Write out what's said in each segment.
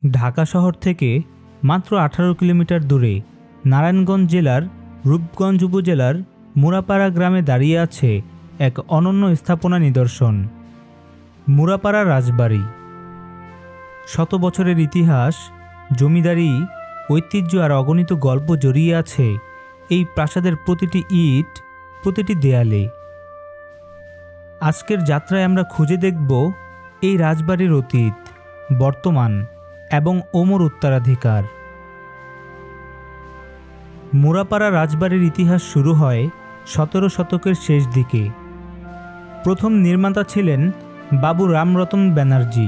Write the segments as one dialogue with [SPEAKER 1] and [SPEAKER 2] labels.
[SPEAKER 1] ঢাকা শহর থেকে মাত্র 18 কিলোমিটার দূরে নারায়ণগঞ্জ জেলার রূপগঞ্জ উপজেলার মুরাপাড়া গ্রামে দাঁড়িয়ে আছে এক অনন্য স্থাপনা নিদর্শন, মুরাপাড়া রাজবাড়ি। শত বছরের ইতিহাস, জমিদারি, ঐতিহ্য আর অগণিত গল্প জড়িয়ে আছে এই প্রাসাদের প্রতিটি ইট, প্রতিটি দেয়ালে। আজকের যাত্রায় আমরা খুঁজে দেখব এই রাজবাড়ির অতীত, বর্তমান এবং অমর উত্তরাধিকার। মুরাপাড়া রাজবাড়ির ইতিহাস শুরু হয় 17 শতকের শেষ দিকে। প্রথম নির্মাতা ছিলেন বাবু রামরতন ব্যানার্জি।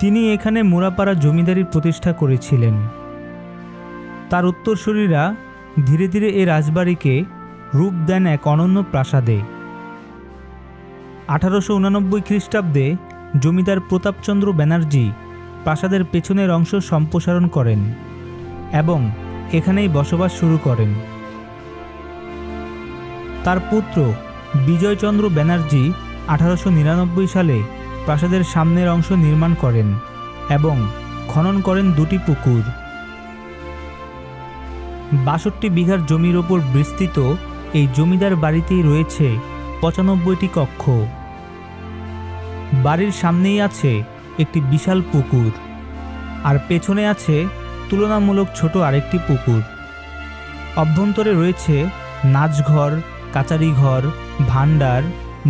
[SPEAKER 1] তিনি এখানে মুরাপাড়া জমিদারি প্রতিষ্ঠা করেছিলেন। তার উত্তরসূরিরা ধীরে ধীরে এই রাজবাড়িকে রূপ দেন এক অনন্য প্রাসাদে। 1889 খ্রিস্টাব্দে জমিদার প্রতাপচন্দ্র ব্যানার্জি প্রাসাদের পেছনের অংশ সম্প্রসারণ করেন এবং এখানেই বসবাস শুরু করেন। তার পুত্র বিজয়চন্দ্র ব্যানার্জি 1899 সালে প্রাসাদের সামনের অংশ নির্মাণ করেন এবং খনন করেন 2টি পুকুর। 62 বিঘার জমির ওপর বিস্তৃত এই জমিদার বাড়িতেই রয়েছে 95টি কক্ষ। বাড়ির সামনেই আছে একটি বিশাল পুকুর, আর পেছনে আছে তুলনামূলক ছোট আরেকটি পুকুর। অভ্যন্তরে রয়েছে নাচঘর, কাচারিঘর, ভাণ্ডার,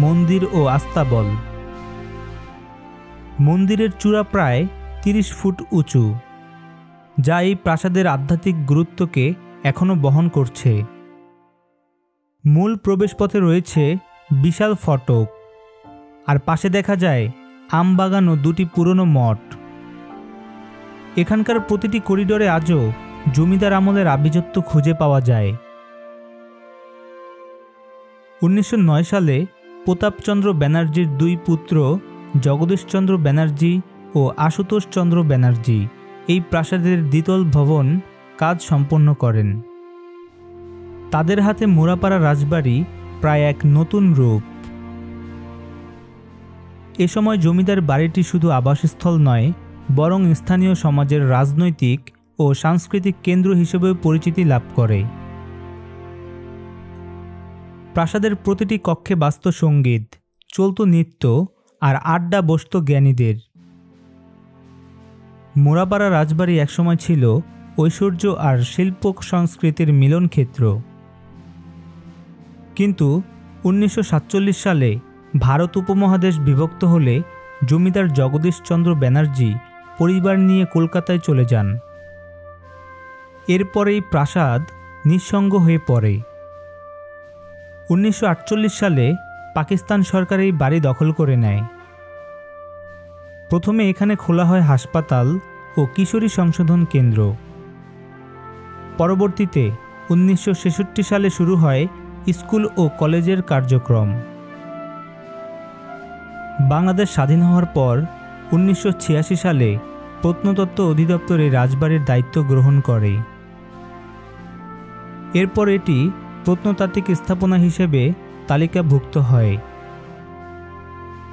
[SPEAKER 1] মন্দির ও আস্তাবল। মন্দিরের চূড়া প্রায় 30 ফুট উঁচু, যা এই প্রাসাদের আধ্যাত্মিক গুরুত্বকে এখনও বহন করছে। মূল প্রবেশপথে রয়েছে বিশাল ফটক, আর পাশে দেখা যায় আমবাগান ও 2টি পুরনো মঠ। এখানকার প্রতিটি করিডোরে আজও জমিদার আমলের আভিজাত্য খুঁজে পাওয়া যায়। 1909 সালে প্রতাপচন্দ্র ব্যানার্জির 2 পুত্র জগদীশচন্দ্র ব্যানার্জি ও আশুতোষ চন্দ্র ব্যানার্জি এই প্রাসাদের দ্বিতল ভবন কাজ সম্পন্ন করেন। তাদের হাতে মুরাপাড়া রাজবাড়ি প্রায় এক নতুন রূপ। এ সময় জমিদার বাড়িটি শুধু আবাসস্থল নয়, বরং স্থানীয় সমাজের রাজনৈতিক ও সাংস্কৃতিক কেন্দ্র হিসেবেও পরিচিতি লাভ করে। প্রাসাদের প্রতিটি কক্ষে বাজত সঙ্গীত, চলত নৃত্য আর আড্ডা বসত জ্ঞানীদের। মুরাপাড়া রাজবাড়ি একসময় ছিল ঐশ্বর্য আর শিল্প সংস্কৃতির মিলন ক্ষেত্র। কিন্তু 1947 সালে ভারত উপমহাদেশ বিভক্ত হলে জমিদার জগদীশচন্দ্র ব্যানার্জি পরিবার নিয়ে কলকাতায় চলে যান। এরপরেই প্রাসাদ নিঃসঙ্গ হয়ে পড়ে। 1948 সালে পাকিস্তান সরকার এই বাড়ি দখল করে নেয়। প্রথমে এখানে খোলা হয় হাসপাতাল ও কিশোরী সংশোধন কেন্দ্র। পরবর্তীতে 1966 সালে শুরু হয় স্কুল ও কলেজের কার্যক্রম। বাংলাদেশ স্বাধীন হওয়ার পর 1986 সালে প্রত্নতত্ত্ব অধিদপ্তর এই রাজবাড়ির দায়িত্ব গ্রহণ করে। এরপর এটি প্রত্নতাত্ত্বিক স্থাপনা হিসেবে তালিকাভুক্ত হয়।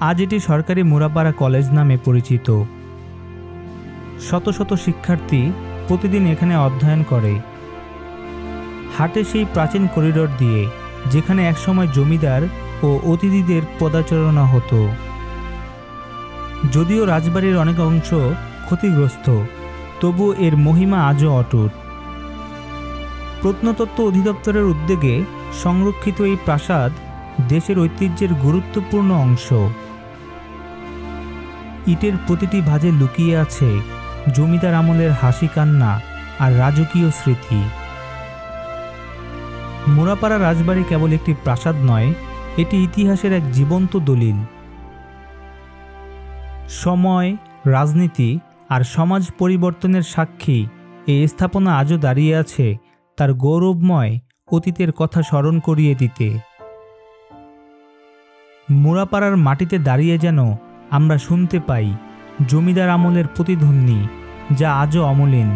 [SPEAKER 1] আজ এটি সরকারি মুরাপাড়া কলেজ নামে পরিচিত। শত শত শিক্ষার্থী প্রতিদিন এখানে অধ্যয়ন করে। হাটে সেই প্রাচীন করিডোর দিয়ে, যেখানে একসময় জমিদার ও অতিথিদের পদাচারণা হতো। যদিও রাজবাড়ির অনেক অংশ ক্ষতিগ্রস্ত, তবু এর মহিমা আজও অটুট। প্রত্নতত্ত্ব অধিদপ্তরের উদ্যোগে সংরক্ষিত এই প্রাসাদ দেশের ঐতিহ্যের গুরুত্বপূর্ণ অংশ। ইটের প্রতিটি ভাঁজে লুকিয়ে আছে জমিদার আমলের হাসি কান্না আর রাজকীয় স্মৃতি। মুরাপাড়া রাজবাড়ি কেবল একটি প্রাসাদ নয়, এটি ইতিহাসের এক জীবন্ত দলিল। সময়, রাজনীতি আর সমাজ পরিবর্তনের সাক্ষী এই স্থাপনা আজও দাঁড়িয়ে আছে তার গৌরবময় অতীতের কথা স্মরণ করিয়ে দিতে। মুরাপাড়ার মাটিতে দাঁড়িয়ে যেন আমরা শুনতে পাই জমিদার আমলের প্রতিধ্বনি, যা আজও অমলিন।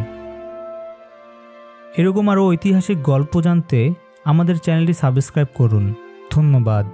[SPEAKER 1] এরকম আরও ঐতিহাসিক গল্প জানতে আমাদের চ্যানেলটি সাবস্ক্রাইব করুন। ধন্যবাদ।